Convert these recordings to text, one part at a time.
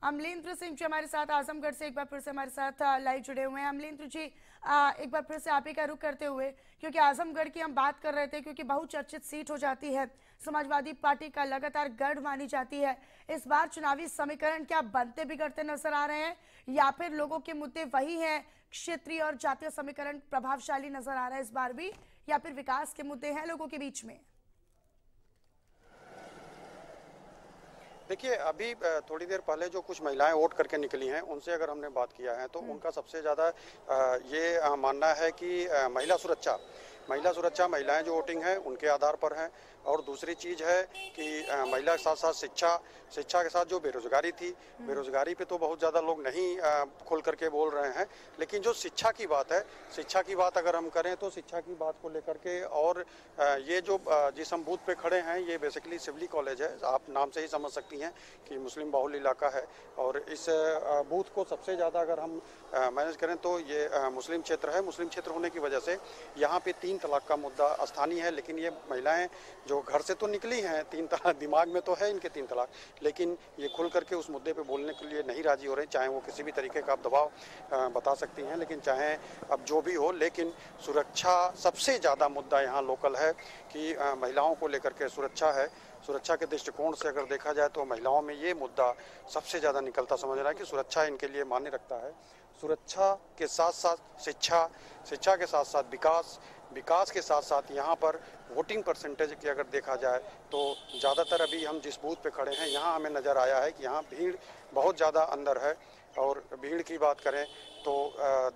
अमलेंद्र सिंह जी हमारे साथ आजमगढ़ से एक बार फिर से हमारे साथ लाइव जुड़े हुए हैं। अमलेंद्र जी, एक बार फिर से आप ही का रुख करते हुए, क्योंकि आजमगढ़ की हम बात कर रहे थे, क्योंकि बहुचर्चित सीट हो जाती है, समाजवादी पार्टी का लगातार गढ़ मानी जाती है। इस बार चुनावी समीकरण क्या बनते बिगड़ते नजर आ रहे हैं, या फिर लोगों के मुद्दे वही हैं, क्षेत्रीय और जातीय समीकरण प्रभावशाली नजर आ रहा है इस बार भी, या फिर विकास के मुद्दे हैं लोगों के बीच में? देखिए, अभी थोड़ी देर पहले जो कुछ महिलाएं वोट करके निकली हैं, उनसे अगर हमने बात किया है तो उनका सबसे ज़्यादा ये मानना है कि महिला सुरक्षा, महिलाएं जो वोटिंग है उनके आधार पर हैं। और दूसरी चीज़ है कि महिला के साथ साथ शिक्षा के साथ जो बेरोजगारी थी, बेरोजगारी पे तो बहुत ज़्यादा लोग नहीं खुल करके बोल रहे हैं, लेकिन जो शिक्षा की बात है, शिक्षा की बात अगर हम करें तो शिक्षा की बात को लेकर के, और ये जो जिस हम बूथ पे खड़े हैं ये बेसिकली सिवली कॉलेज है। आप नाम से ही समझ सकती हैं कि मुस्लिम बाहुल इलाका है, और इस बूथ को सबसे ज़्यादा अगर हम मैनेज करें तो ये मुस्लिम क्षेत्र है। मुस्लिम क्षेत्र होने की वजह से यहाँ पे 3 तलाक का मुद्दा स्थानीय है, लेकिन ये महिलाएं जो घर से तो निकली हैं, 3 तलाक दिमाग में तो है इनके 3 तलाक, लेकिन ये खुल करके उस मुद्दे पे बोलने के लिए नहीं राजी हो रहे, चाहे वो किसी भी तरीके का आप दबाव बता सकती हैं, लेकिन चाहे अब जो भी हो, लेकिन सुरक्षा सबसे ज़्यादा मुद्दा यहाँ लोकल है कि महिलाओं को लेकर के सुरक्षा है। सुरक्षा के दृष्टिकोण से अगर देखा जाए तो महिलाओं में ये मुद्दा सबसे ज़्यादा निकलता समझ रहा है कि सुरक्षा इनके लिए मायने रखता है। सुरक्षा के साथ साथ शिक्षा के साथ साथ विकास के साथ साथ यहाँ पर वोटिंग परसेंटेज की अगर देखा जाए तो ज़्यादातर अभी हम जिस बूथ पे खड़े हैं यहाँ हमें नज़र आया है कि यहाँ भीड़ बहुत ज़्यादा अंदर है। और भीड़ की बात करें तो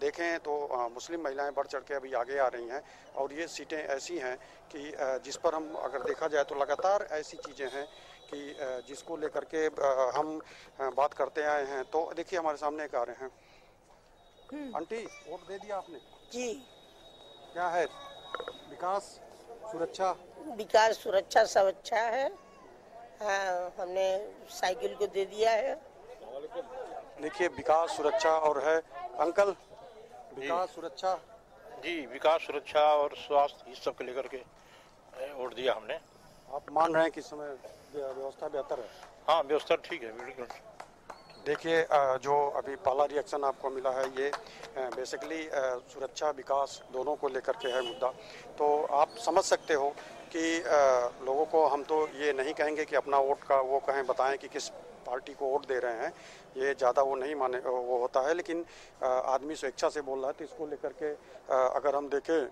देखें तो मुस्लिम महिलाएं बढ़ चढ़ के अभी आगे आ रही हैं, और ये सीटें ऐसी हैं कि जिस पर हम अगर देखा जाए तो लगातार ऐसी चीज़ें हैं कि जिसको लेकर के हम बात करते आए हैं। तो देखिए हमारे सामने एक आ रहे हैं। आंटी, वोट दे दिया आपने? जी। क्या है विकास सुरक्षा सब अच्छा है। हाँ, हमने साइकिल को दे दिया है। देखिए, विकास सुरक्षा और है अंकल, विकास सुरक्षा और स्वास्थ्य इस सब को लेकर के वोट दिया हमने। आप मान रहे हैं कि इस समय व्यवस्था बेहतर है? हाँ, व्यवस्था ठीक है, बिल्कुल। देखिए, जो अभी पहला रिएक्शन आपको मिला है ये बेसिकली सुरक्षा विकास दोनों को लेकर के है मुद्दा। तो आप समझ सकते हो कि लोगों को हम तो ये नहीं कहेंगे कि अपना वोट का वो कहें, बताएं कि किस पार्टी को वोट दे रहे हैं, ये ज़्यादा वो नहीं माने वो होता है, लेकिन आदमी स्वेच्छा से बोल रहा है। तो इसको लेकर के अगर हम देखें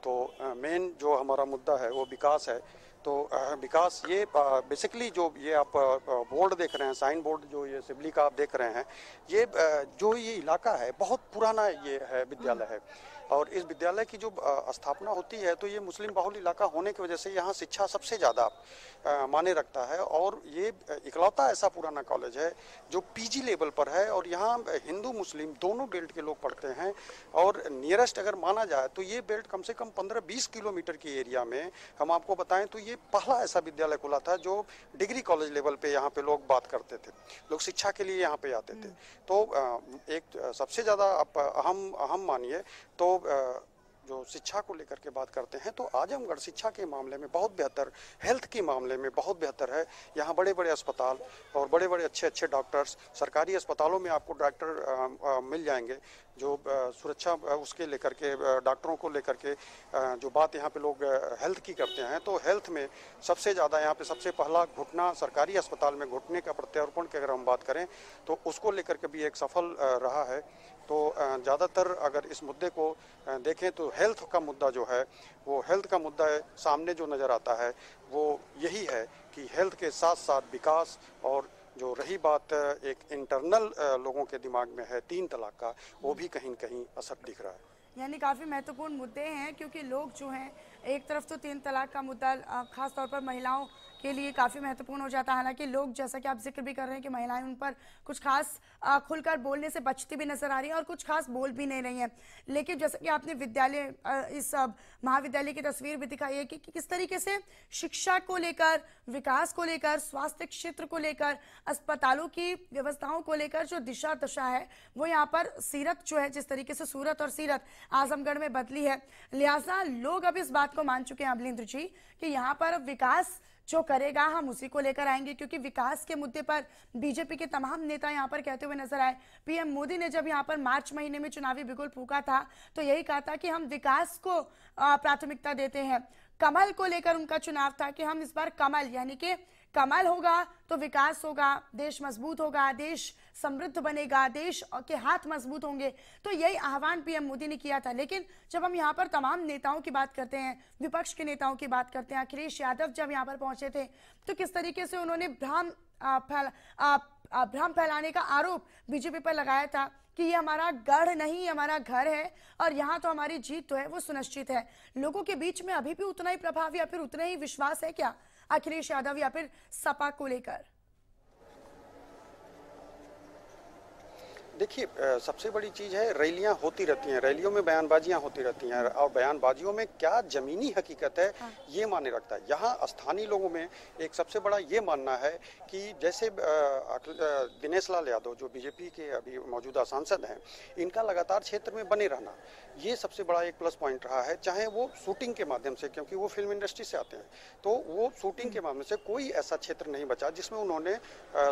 तो मेन जो हमारा मुद्दा है वो विकास है। तो विकास ये बेसिकली जो ये आप बोर्ड देख रहे हैं, साइन बोर्ड जो ये सिवली का आप देख रहे हैं, ये जो ये इलाका है बहुत पुराना ये है विद्यालय है, और इस विद्यालय की जो स्थापना होती है तो ये मुस्लिम बाहुल इलाका होने की वजह से यहाँ शिक्षा सबसे ज़्यादा माने रखता है। और ये इकलौता ऐसा पुराना कॉलेज है जो पीजी लेवल पर है, और यहाँ हिंदू मुस्लिम दोनों बेल्ट के लोग पढ़ते हैं। और नियरेस्ट अगर माना जाए तो ये बेल्ट कम से कम 15-20 किलोमीटर की एरिया में, हम आपको बताएं तो ये पहला ऐसा विद्यालय खुला था जो डिग्री कॉलेज लेवल पे यहाँ पे लोग बात करते थे, लोग शिक्षा के लिए यहाँ पे आते थे। तो एक सबसे ज़्यादा आप अहम मानिए तो जो शिक्षा को लेकर के बात करते हैं तो आजमगढ़ शिक्षा के मामले में बहुत बेहतर, हेल्थ के मामले में बहुत बेहतर है। यहाँ बड़े बड़े अस्पताल और बड़े बड़े अच्छे डॉक्टर्स, सरकारी अस्पतालों में आपको डॉक्टर मिल जाएंगे जो सुरक्षा उसके लेकर के, डॉक्टरों को लेकर के जो बात यहाँ पे लोग हेल्थ की करते हैं, तो हेल्थ में सबसे ज़्यादा यहाँ पे सबसे पहला घुटना सरकारी अस्पताल में घुटने का प्रत्यारोपण की अगर हम बात करें तो उसको लेकर के भी एक सफल रहा है। तो ज़्यादातर अगर इस मुद्दे को देखें तो हेल्थ का मुद्दा जो है वो हेल्थ का मुद्दा सामने जो नज़र आता है वो यही है कि हेल्थ के साथ साथ विकास, और जो रही बात एक इंटरनल लोगों के दिमाग में है 3 तलाक का, वो भी कहीं न कहीं असर दिख रहा है। यानी काफ़ी महत्वपूर्ण मुद्दे हैं, क्योंकि लोग जो हैं, एक तरफ तो 3 तलाक का मुद्दा खास तौर पर महिलाओं के लिए काफ़ी महत्वपूर्ण हो जाता है। हालांकि लोग, जैसा कि आप जिक्र भी कर रहे हैं कि महिलाएं उन पर कुछ खास खुलकर बोलने से बचती भी नजर आ रही है और कुछ खास बोल भी नहीं रही हैं। लेकिन जैसा कि आपने विद्यालय, इस महाविद्यालय की तस्वीर भी दिखाई है कि किस तरीके से शिक्षा को लेकर, विकास को लेकर, स्वास्थ्य क्षेत्र को लेकर, अस्पतालों की व्यवस्थाओं को लेकर जो दिशा दशा है वो यहाँ पर सीरत जो है, जिस तरीके से सूरत और सीरत आजमगढ़ में बदली है, लिहाजा लोग अब इस बात को मान चुके हैं अमलेंद्र जी कि यहाँ पर विकास जो करेगा हम उसी को लेकर आएंगे, क्योंकि विकास के मुद्दे पर बीजेपी के तमाम नेता यहां पर कहते हुए नजर आए। पीएम मोदी ने जब यहां पर मार्च महीने में चुनावी बिगुल फूंका था तो यही कहा था कि हम विकास को प्राथमिकता देते हैं। कमल को लेकर उनका चुनाव था कि हम इस बार कमल, यानी कि कमल होगा तो विकास होगा, देश मजबूत होगा, देश समृद्ध बनेगा, देश के हाथ मजबूत होंगे। तो यही आह्वान पीएम मोदी ने किया था। लेकिन जब हम यहाँ पर तमाम नेताओं की बात करते हैं, विपक्ष के नेताओं की बात करते हैं, अखिलेश यादव जब यहाँ पर पहुंचे थे तो किस तरीके से उन्होंने भ्रम फैलाने का आरोप बीजेपी पर लगाया था कि ये हमारा गढ़ नहीं, हमारा घर है और यहाँ तो हमारी जीत तो है वो सुनिश्चित है। लोगों के बीच में अभी भी उतना ही प्रभाव या फिर उतना ही विश्वास है क्या अखिलेश यादव या फिर सपा को लेकर? देखिए, सबसे बड़ी चीज़ है रैलियां होती रहती हैं, रैलियों में बयानबाजियां होती रहती हैं और बयानबाजियों में क्या ज़मीनी हकीकत है ये माने रखता है। यहाँ स्थानीय लोगों में एक सबसे बड़ा ये मानना है कि जैसे दिनेश लाल यादव जो बीजेपी के अभी मौजूदा सांसद हैं, इनका लगातार क्षेत्र में बने रहना ये सबसे बड़ा एक प्लस पॉइंट रहा है। चाहे वो शूटिंग के माध्यम से, क्योंकि वो फिल्म इंडस्ट्री से आते हैं, तो वो शूटिंग के माध्यम से कोई ऐसा क्षेत्र नहीं बचा जिसमें उन्होंने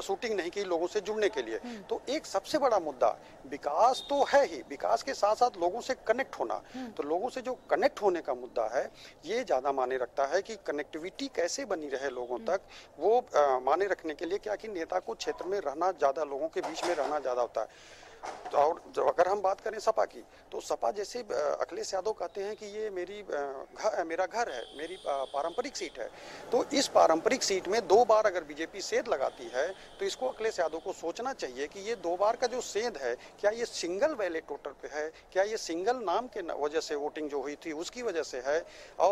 शूटिंग नहीं की लोगों से जुड़ने के लिए। तो एक सबसे बड़ा मुद्दा विकास तो है ही, विकास के साथ साथ लोगों से कनेक्ट होना। तो लोगों से जो कनेक्ट होने का मुद्दा है ये ज्यादा माने रखता है कि कनेक्टिविटी कैसे बनी रहे लोगों तक, वो माने रखने के लिए क्या कि नेता को क्षेत्र में रहना ज्यादा, लोगों के बीच में रहना ज्यादा होता है। तो और जो अगर हम बात करें सपा की, तो सपा जैसे अखिलेश यादव कहते हैं कि ये मेरा घर है, मेरी पारंपरिक सीट है। तो इस पारंपरिक सीट में 2 बार अगर बीजेपी सेंध लगाती है तो इसको अखिलेश यादव को सोचना चाहिए कि ये 2 बार का जो सेंध है, क्या ये सिंगल बैलेट वोटर पे है, क्या ये सिंगल नाम के वजह से वोटिंग जो हुई थी उसकी वजह से है, और